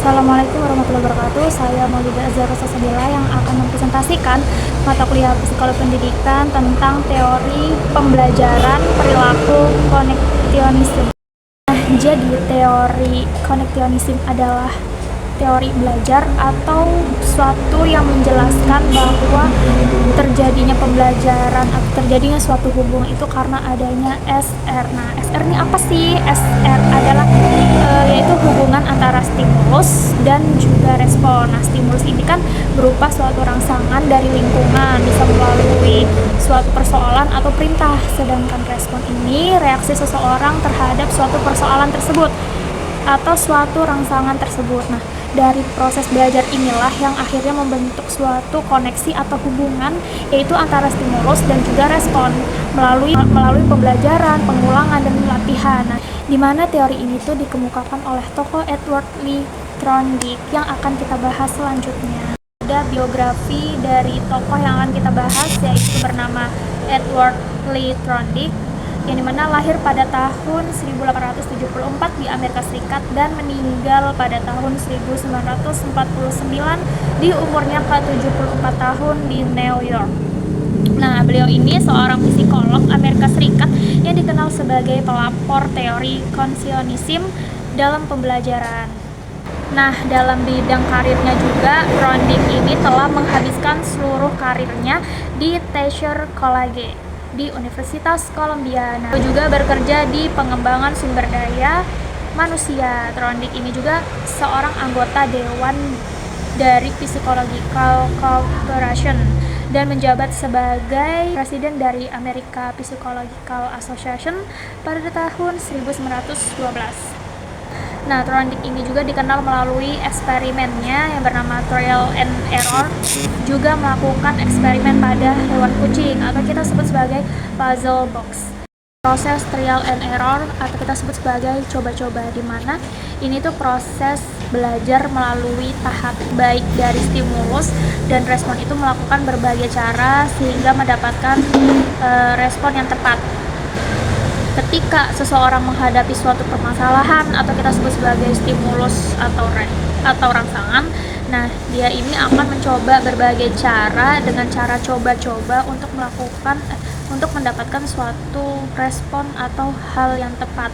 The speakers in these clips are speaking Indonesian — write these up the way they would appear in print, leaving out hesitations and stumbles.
Assalamualaikum warahmatullahi wabarakatuh. Saya Maulida Azhara Sasabila yang akan mempresentasikan mata kuliah Psikologi Pendidikan tentang teori pembelajaran perilaku koneksionisme. Jadi teori koneksionisme adalah teori belajar atau suatu yang menjelaskan bahwa terjadinya pembelajaran atau terjadinya suatu hubungan itu karena adanya SR. Nah, SR ini apa sih? SR adalah yaitu hubungan antara stimulus dan juga respon. Nah, stimulus ini kan berupa suatu rangsangan dari lingkungan, bisa melalui suatu persoalan atau perintah, sedangkan respon ini reaksi seseorang terhadap suatu persoalan tersebut atau suatu rangsangan tersebut. Nah, dari proses belajar inilah yang akhirnya membentuk suatu koneksi atau hubungan, yaitu antara stimulus dan juga respon melalui pembelajaran, pengulangan, dan latihan. Nah, di mana teori ini tuh dikemukakan oleh tokoh Edward Lee Thorndike yang akan kita bahas selanjutnya. Ada biografi dari tokoh yang akan kita bahas, yaitu bernama Edward Lee Thorndike, yang dimana lahir pada tahun 1874 di Amerika Serikat dan meninggal pada tahun 1949 di umurnya ke-74 tahun di New York. Nah, beliau ini seorang psikolog Amerika Serikat yang dikenal sebagai pelapor teori koneksionisme dalam pembelajaran. Nah, dalam bidang karirnya juga, Thorndike ini telah menghabiskan seluruh karirnya di Teacher College di Universitas Columbia. Nah, juga bekerja di pengembangan sumber daya manusia. Thorndike ini juga seorang anggota dewan dari Psychological Corporation dan menjabat sebagai presiden dari American Psychological Association pada tahun 1912. Nah, Thorndike ini juga dikenal melalui eksperimennya yang bernama trial and error, juga melakukan eksperimen pada hewan kucing atau kita sebut sebagai puzzle box. Proses trial and error atau kita sebut sebagai coba-coba, di mana ini tuh proses belajar melalui tahap baik dari stimulus dan respon itu melakukan berbagai cara sehingga mendapatkan respon yang tepat. Ketika seseorang menghadapi suatu permasalahan atau kita sebut sebagai stimulus atau rangsangan, nah dia ini akan mencoba berbagai cara dengan cara coba-coba untuk mendapatkan suatu respon atau hal yang tepat.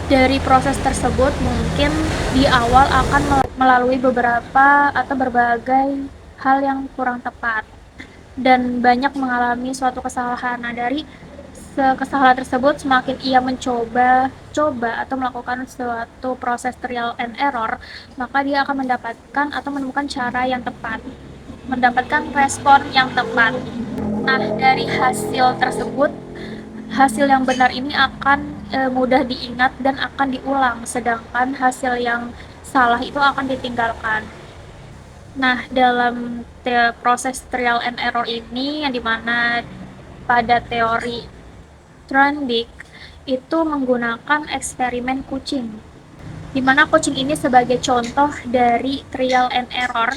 Dari proses tersebut mungkin di awal akan melalui beberapa atau berbagai hal yang kurang tepat dan banyak mengalami suatu kesalahan. Nah, dari kesalahan tersebut semakin ia mencoba atau melakukan suatu proses trial and error, maka dia akan mendapatkan atau menemukan cara yang tepat, mendapatkan respon yang tepat. Nah, dari hasil tersebut, hasil yang benar ini akan mudah diingat dan akan diulang, sedangkan hasil yang salah itu akan ditinggalkan. Nah, dalam proses trial and error ini yang dimana pada teori Thorndike itu menggunakan eksperimen kucing, di mana kucing ini sebagai contoh dari trial and error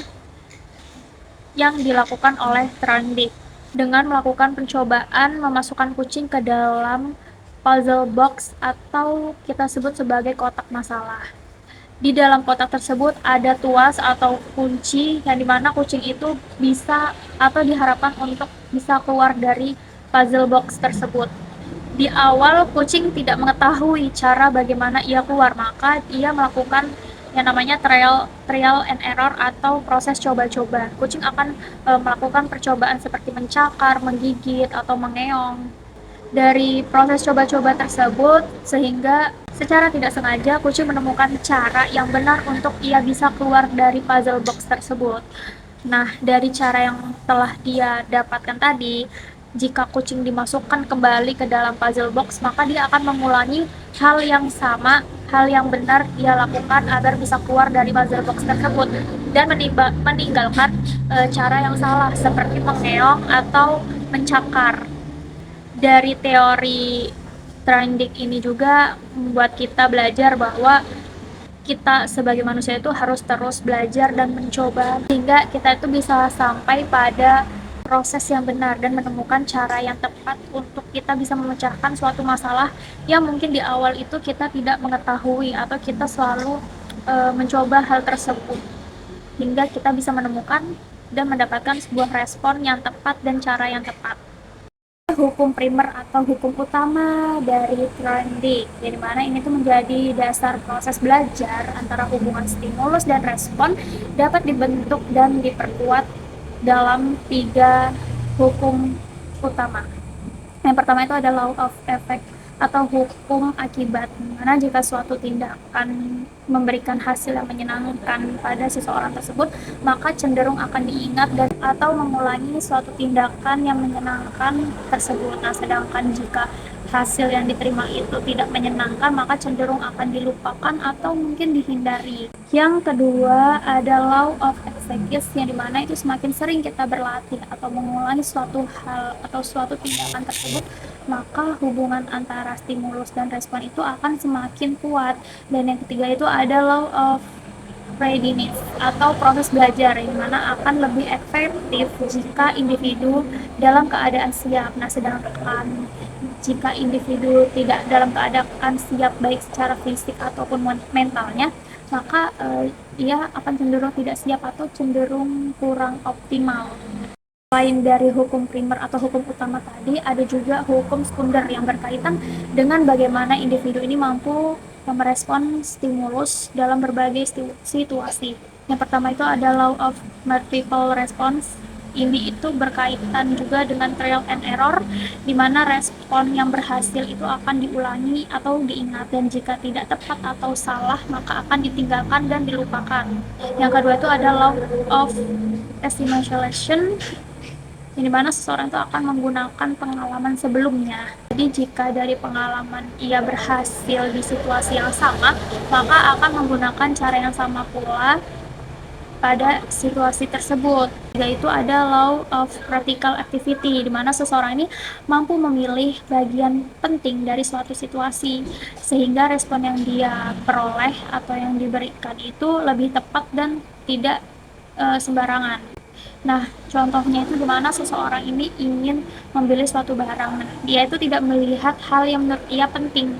yang dilakukan oleh Thorndike dengan melakukan pencobaan memasukkan kucing ke dalam puzzle box atau kita sebut sebagai kotak masalah. Di dalam kotak tersebut ada tuas atau kunci yang dimana kucing itu bisa atau diharapkan untuk bisa keluar dari puzzle box tersebut. Di awal kucing tidak mengetahui cara bagaimana ia keluar, maka ia melakukan yang namanya trial and error atau proses coba-coba. Kucing akan melakukan percobaan seperti mencakar, menggigit, atau mengeong. Dari proses coba-coba tersebut, sehingga secara tidak sengaja kucing menemukan cara yang benar untuk ia bisa keluar dari puzzle box tersebut. Nah, dari cara yang telah dia dapatkan tadi, jika kucing dimasukkan kembali ke dalam puzzle box, maka dia akan mengulangi hal yang sama, hal yang benar dia lakukan agar bisa keluar dari puzzle box tersebut dan meninggalkan cara yang salah seperti mengeong atau mencakar. Dari teori Thorndike ini juga membuat kita belajar bahwa kita sebagai manusia itu harus terus belajar dan mencoba sehingga kita itu bisa sampai pada proses yang benar dan menemukan cara yang tepat untuk kita bisa memecahkan suatu masalah yang mungkin di awal itu kita tidak mengetahui atau kita selalu mencoba hal tersebut hingga kita bisa menemukan dan mendapatkan sebuah respon yang tepat dan cara yang tepat. Hukum primer atau hukum utama dari Trondheim, di mana ini tuh menjadi dasar proses belajar antara hubungan stimulus dan respon dapat dibentuk dan diperkuat dalam 3 hukum utama. Yang pertama itu ada law of effect atau hukum akibat, dimana jika suatu tindakan memberikan hasil yang menyenangkan pada seseorang tersebut, maka cenderung akan diingat dan atau mengulangi suatu tindakan yang menyenangkan tersebut. Nah, sedangkan jika hasil yang diterima itu tidak menyenangkan, maka cenderung akan dilupakan atau mungkin dihindari. Yang kedua ada law of exegesis, yang dimana itu semakin sering kita berlatih atau mengulangi suatu hal atau suatu tindakan tersebut, maka hubungan antara stimulus dan respon itu akan semakin kuat. Dan yang ketiga itu ada law of readiness atau proses belajar, yang mana akan lebih efektif jika individu dalam keadaan siap. Nah, sedangkan jika individu tidak dalam keadaan siap baik secara fisik ataupun mentalnya, maka ia akan cenderung tidak siap atau cenderung kurang optimal. Selain dari hukum primer atau hukum utama tadi, ada juga hukum sekunder yang berkaitan dengan bagaimana individu ini mampu merespon stimulus dalam berbagai situasi. Yang pertama itu ada law of multiple response. Ini itu berkaitan juga dengan trial and error, di mana respon yang berhasil itu akan diulangi atau diingat, dan jika tidak tepat atau salah maka akan ditinggalkan dan dilupakan. Yang kedua itu ada law of estimation, yang dimana seseorang itu akan menggunakan pengalaman sebelumnya. Jadi jika dari pengalaman ia berhasil di situasi yang sama, maka akan menggunakan cara yang sama pula pada situasi tersebut. Yaitu ada law of practical activity, di mana seseorang ini mampu memilih bagian penting dari suatu situasi sehingga respon yang dia peroleh atau yang diberikan itu lebih tepat dan tidak sembarangan. Nah, contohnya itu dimana seseorang ini ingin membeli suatu barang. Dia itu tidak melihat hal yang menurut ia penting,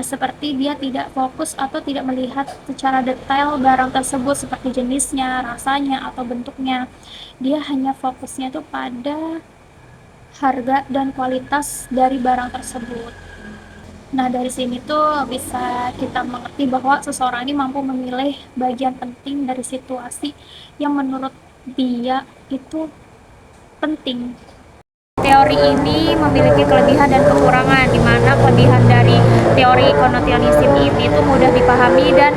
seperti dia tidak fokus atau tidak melihat secara detail barang tersebut seperti jenisnya, rasanya, atau bentuknya. Dia hanya fokusnya itu pada harga dan kualitas dari barang tersebut. Nah, dari sini tuh bisa kita mengerti bahwa seseorang ini mampu memilih bagian penting dari situasi yang menurut dia itu penting. Teori ini memiliki kelebihan dan kekurangan, di mana kelebihan dari teori konosionisme ini itu mudah dipahami dan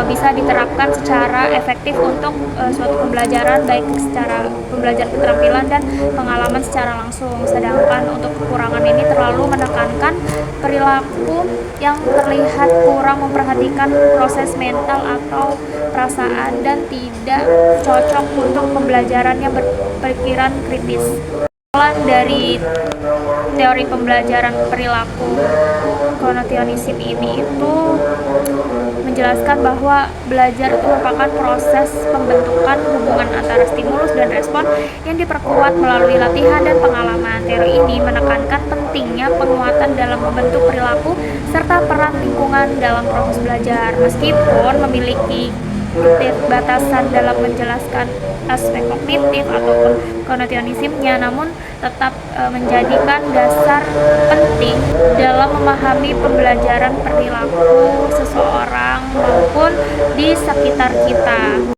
bisa diterapkan secara efektif untuk suatu pembelajaran, baik secara pembelajaran keterampilan dan pengalaman secara langsung. Sedangkan untuk kekurangan ini terlalu menekankan perilaku yang terlihat kurang memperhatikan proses mental atau perasaan dan tidak cocok untuk pembelajaran yang berpikiran kritis. Dari teori pembelajaran perilaku konosionisme ini itu menjelaskan bahwa belajar itu merupakan proses pembentukan hubungan antara stimulus dan respon yang diperkuat melalui latihan dan pengalaman. Teori ini menekankan pentingnya penguatan dalam membentuk perilaku serta peran lingkungan dalam proses belajar. Meskipun memiliki batasan dalam menjelaskan aspek kognitif ataupun konosionismenya, namun tetap menjadikan dasar penting dalam memahami pembelajaran perilaku seseorang maupun di sekitar kita.